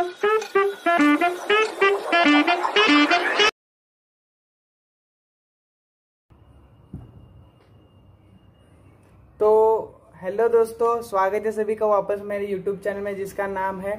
तो हेलो दोस्तों, स्वागत है सभी का वापस मेरे यूट्यूब चैनल में जिसका नाम है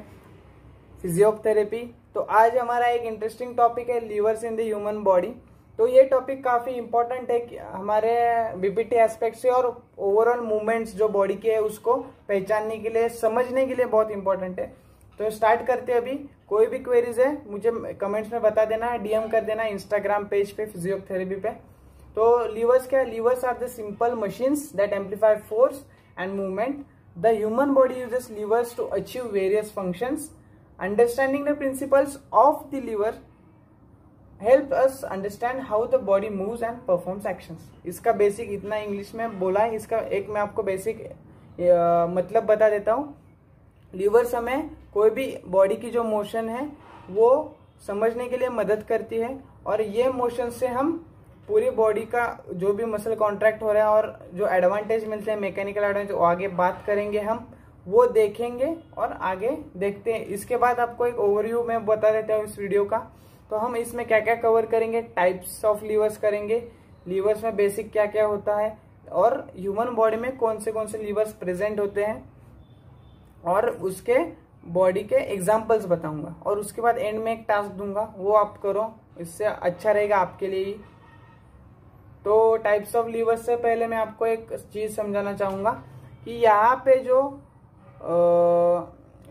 फिजियोथेरेपी। तो आज हमारा एक इंटरेस्टिंग टॉपिक है levers in the human body. तो ये टॉपिक काफी इंपॉर्टेंट है कि हमारे बीपीटी एस्पेक्ट से और ओवरऑल मूवमेंट्स जो बॉडी के है उसको पहचानने के लिए, समझने के लिए बहुत इंपॉर्टेंट है। तो स्टार्ट करते हैं। अभी कोई भी क्वेरीज है मुझे कमेंट्स में बता देना है, डीएम कर देना इंस्टाग्राम पेज पे फिजियोथेरेपी पे। तो लीवर्स क्या है? Levers are the simple machines that amplify force and movement. The human body uses levers to achieve various functions. Understanding the principles of the lever help us understand how the body moves and performs actions. इसका basic इतना English में बोला है, इसका एक मैं आपको basic मतलब बता देता हूँ। लीवर्स हमें कोई भी बॉडी की जो मोशन है वो समझने के लिए मदद करती है, और ये मोशन से हम पूरी बॉडी का जो भी मसल कॉन्ट्रैक्ट हो रहा है और जो एडवांटेज मिलते हैं, मैकेनिकल एडवांटेज, वो आगे बात करेंगे, हम वो देखेंगे और आगे देखते हैं। इसके बाद आपको एक ओवरव्यू में बता देता हूँ इस वीडियो का। तो हम इसमें क्या क्या कवर करेंगे, टाइप्स ऑफ लीवर्स करेंगे, लीवर्स में बेसिक क्या क्या होता है, और ह्यूमन बॉडी में कौन से लीवर्स प्रेजेंट होते हैं, और उसके बॉडी के एग्जाम्पल्स बताऊंगा। और उसके बाद एंड में एक टास्क दूंगा, वो आप करो, इससे अच्छा रहेगा आपके लिए ही। तो टाइप्स ऑफ लीवर्स से पहले मैं आपको एक चीज समझाना चाहूंगा कि यहाँ पे जो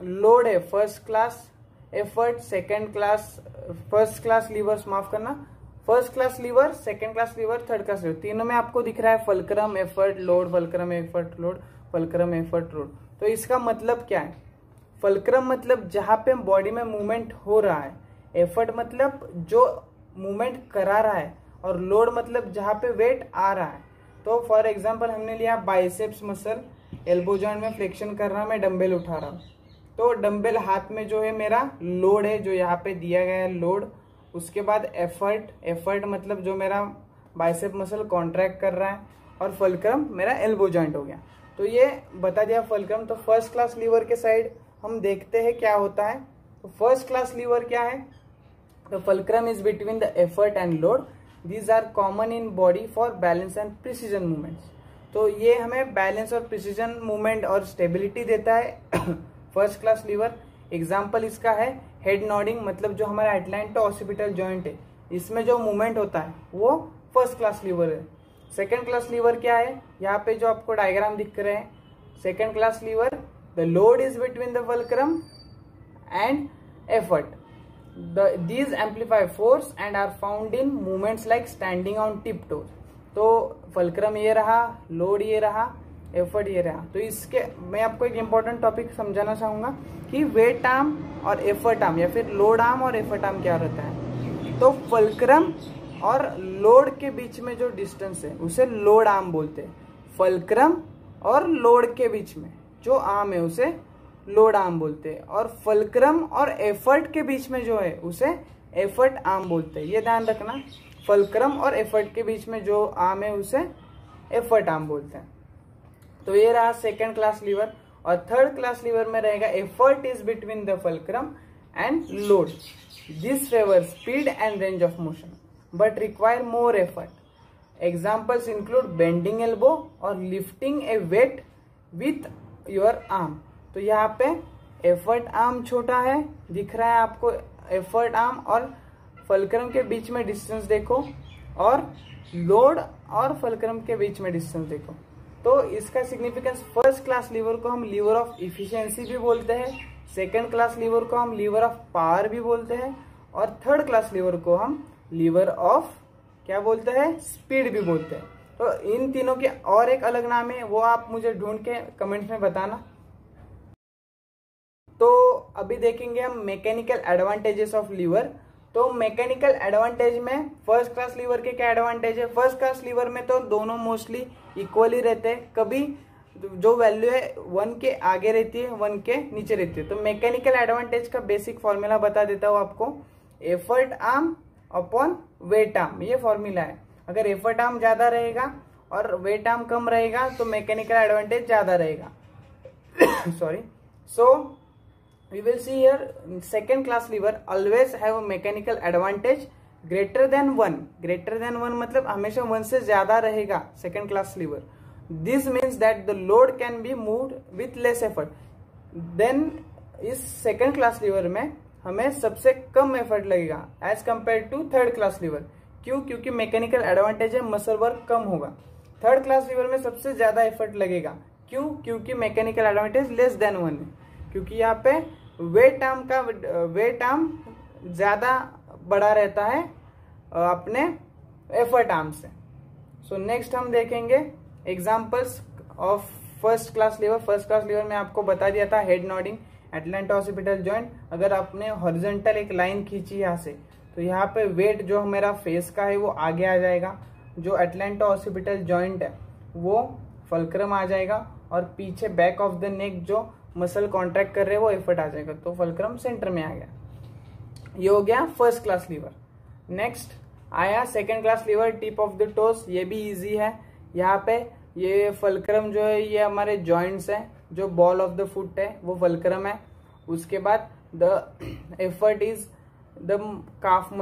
लोड है, first class effort, second class, first class levers, माफ करना, first class liver, second class lever, third class liver, तीनों में आपको दिख रहा है fulcrum effort load, fulcrum effort load, fulcrum effort load. तो इसका मतलब क्या है? फल्क्रम मतलब जहां पे बॉडी में मूवमेंट हो रहा है, एफर्ट मतलब जो मूवमेंट करा रहा है, और लोड मतलब जहां पे वेट आ रहा है। तो फॉर एग्जांपल हमने लिया बाइसेप्स मसल, एल्बो जॉइंट में फ्लेक्शन कर रहा हूं, मैं डंबल उठा रहा हूं, तो डंबल हाथ में जो है मेरा लोड है, जो यहाँ पे दिया गया है लोड। उसके बाद एफर्ट, एफर्ट मतलब जो मेरा बाइसेप मसल कॉन्ट्रैक्ट कर रहा है, और फल्क्रम मेरा एल्बो जॉइंट हो गया। तो ये बता दिया फल्क्रम। तो फर्स्ट क्लास लीवर के साइड हम देखते हैं क्या होता है। तो फर्स्ट क्लास लीवर क्या है? तो fulcrum is between the effort and load. These are common in body for balance and precision movements. तो ये हमें बैलेंस और प्रिसीजन मूवमेंट और स्टेबिलिटी देता है फर्स्ट क्लास लीवर। एग्जाम्पल इसका है हेड नॉडिंग, मतलब जो हमारा एटलांटो ऑसिपिटल जॉइंट है, इसमें जो मूवमेंट होता है वो फर्स्ट क्लास लीवर है। सेकेंड क्लास लीवर क्या है? यहाँ पे जो आपको डायग्राम दिख रहे हैं, second class liver, the load is between the fulcrum and effort. These amplify force and are found in movements like standing on tiptoes. तो फल्क्रम ये रहा, लोड ये रहा, एफर्ट ये रहा। तो इसके मैं आपको एक इम्पोर्टेंट टॉपिक समझाना चाहूंगा कि वेट आर्म और एफर्ट आर्म, या फिर लोड आर्म और एफर्ट आर्म क्या रहता है। तो फल्क्रम और लोड के बीच में जो डिस्टेंस है उसे लोड आर्म बोलते हैं। फल्क्रम और लोड के बीच में जो आर्म है उसे लोड आर्म बोलते हैं, और फल्क्रम और एफर्ट के बीच में जो है उसे एफर्ट आर्म बोलते हैं। ये ध्यान रखना, फल्क्रम और एफर्ट के बीच में जो आर्म है उसे एफर्ट आर्म बोलते हैं। तो ये रहा सेकेंड क्लास लीवर। और थर्ड क्लास लीवर में रहेगा effort is between the fulcrum and load. This favour speed and range of motion but require more effort. Examples include bending elbow और lifting a weight with your arm. तो यहाँ पे effort arm छोटा है, दिख रहा है आपको एफर्ट आर्म, और फल्क्रम के बीच में डिस्टेंस देखो, और लोड और फल्क्रम के बीच में डिस्टेंस देखो। तो इसका सिग्निफिकेंस, फर्स्ट क्लास लीवर को हम लीवर ऑफ इफिशियंसी भी बोलते हैं, सेकेंड क्लास लीवर को हम लीवर ऑफ पावर भी बोलते हैं, और थर्ड क्लास लीवर को हम लीवर ऑफ क्या बोलते हैं? स्पीड भी बोलते हैं। तो इन तीनों के और एक अलग नाम है, वो आप मुझे ढूंढ के कमेंट्स में बताना। तो अभी देखेंगे हम मैकेनिकल एडवांटेजेस ऑफ लीवर। तो मैकेनिकल एडवांटेज में फर्स्ट क्लास लीवर के क्या एडवांटेज है? फर्स्ट क्लास लीवर में तो दोनों मोस्टली इक्वली रहते हैं, कभी जो वैल्यू है 1 के आगे रहती है, 1 के नीचे रहती है। तो मैकेनिकल एडवांटेज का बेसिक फॉर्मूला बता देता हूँ आपको, effort arm upon weight arm, ये फॉर्मूला है। अगर एफर्ट आर्म ज्यादा रहेगा और वेट आर्म कम रहेगा तो मैकेनिकल एडवांटेज ज्यादा रहेगा। Sorry. So we will see here second class lever always have a mechanical advantage greater than 1 मतलब हमेशा 1 से ज्यादा रहेगा second class lever. This means that the load can be moved with less effort. Then इस second class lever में हमें सबसे कम एफर्ट लगेगा as compare to third class lever. क्यों? क्योंकि मैकेनिकल एडवांटेज है, मसल वर्क कम होगा. थर्ड क्लास लीवर में सबसे ज्यादा एफर्ट लगेगा. क्यों? क्योंकि मैकेनिकल एडवांटेज लेस देन 1 है. क्योंकि यहाँ पे वेट आर्म ज्यादा बड़ा रहता है अपने एफर्ट आर्म से. सो नेक्स्ट हम देखेंगे examples of first class liver. First class lever में आपको बता दिया था head nodding, Atlanta occipital joint. अगर आपने हॉरिजॉन्टल एक लाइन खींची यहाँ से तो यहाँ पे वेट जो मेरा फेस का है वो आगे आ जाएगा, जो एटलांटा ऑसिपिटल जॉइंट है वो फल्क्रम आ जाएगा, और पीछे बैक ऑफ द नेक जो मसल कॉन्ट्रैक्ट कर रहे हैं वो एफर्ट आ जाएगा, तो फल्क्रम सेंटर में आ गया. ये हो गया फर्स्ट क्लास लीवर. नेक्स्ट आया second class lever, tip of the toes. ये भी इजी है. यहाँ पे ये फल्क्रम जो है ये हमारे जॉइंट्स है, जो बॉल ऑफ द फुट है वो फल्क्रम है. उसके बाद the effort is the calf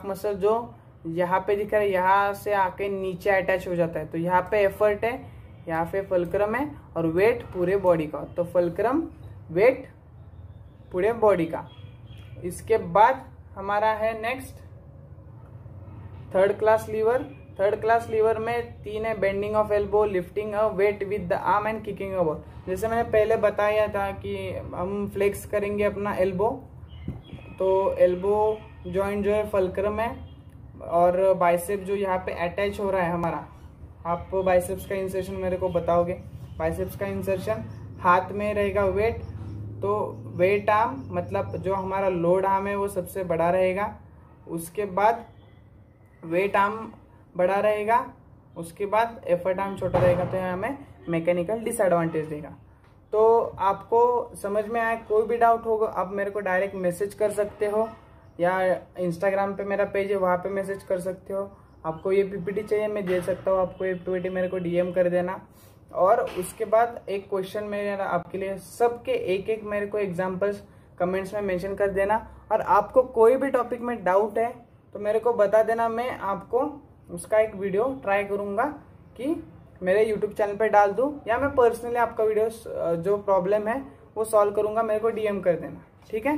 muscle जो यहाँ पे दिख रहा है, यहाँ से आके नीचे अटैच हो जाता है, तो यहाँ पे एफर्ट है, यहाँ पे फल्क्रम है, और वेट पूरे बॉडी का. तो फल्क्रम वेट पूरे बॉडी का. इसके बाद हमारा है next third class lever. Third class lever में 3 है, bending of elbow, lifting a weight with the arm and kicking a ball. जैसे मैंने पहले बताया था कि हम फ्लेक्स करेंगे अपना एल्बो, तो एल्बो जॉइंट जो है फल्क्रम है, और बाइसेप जो यहाँ पे अटैच हो रहा है हमारा, आप बाइसेप्स का इंसर्शन मेरे को बताओगे. बाइसेप्स का इंसर्शन हाथ में रहेगा वेट, तो वेट आर्म मतलब जो हमारा लोड आर्म है वो सबसे बड़ा रहेगा. उसके बाद वेट आर्म बड़ा रहेगा, उसके बाद एफर्ट आर्म छोटा रहेगा, तो यहाँ हमें मैकेनिकल डिसएडवांटेज देगा. तो आपको समझ में आया? कोई भी डाउट होगा आप मेरे को डायरेक्ट मैसेज कर सकते हो, या इंस्टाग्राम पे मेरा पेज है वहाँ पे मैसेज कर सकते हो. आपको ये पीपीटी चाहिए मैं दे सकता हूँ, आपको ये पीपीटी मेरे को डीएम कर देना. और उसके बाद एक क्वेश्चन मेरा आपके लिए, सबके एक मेरे को एग्जाम्पल्स कमेंट्स में मेंशन कर देना. और आपको कोई भी टॉपिक में डाउट है तो मेरे को बता देना, मैं आपको उसका एक वीडियो ट्राई करूंगा कि मेरे यूट्यूब चैनल पे डाल दूं, या मैं पर्सनली आपका वीडियो जो प्रॉब्लम है वो सॉल्व करूंगा. मेरे को डीएम कर देना, ठीक है.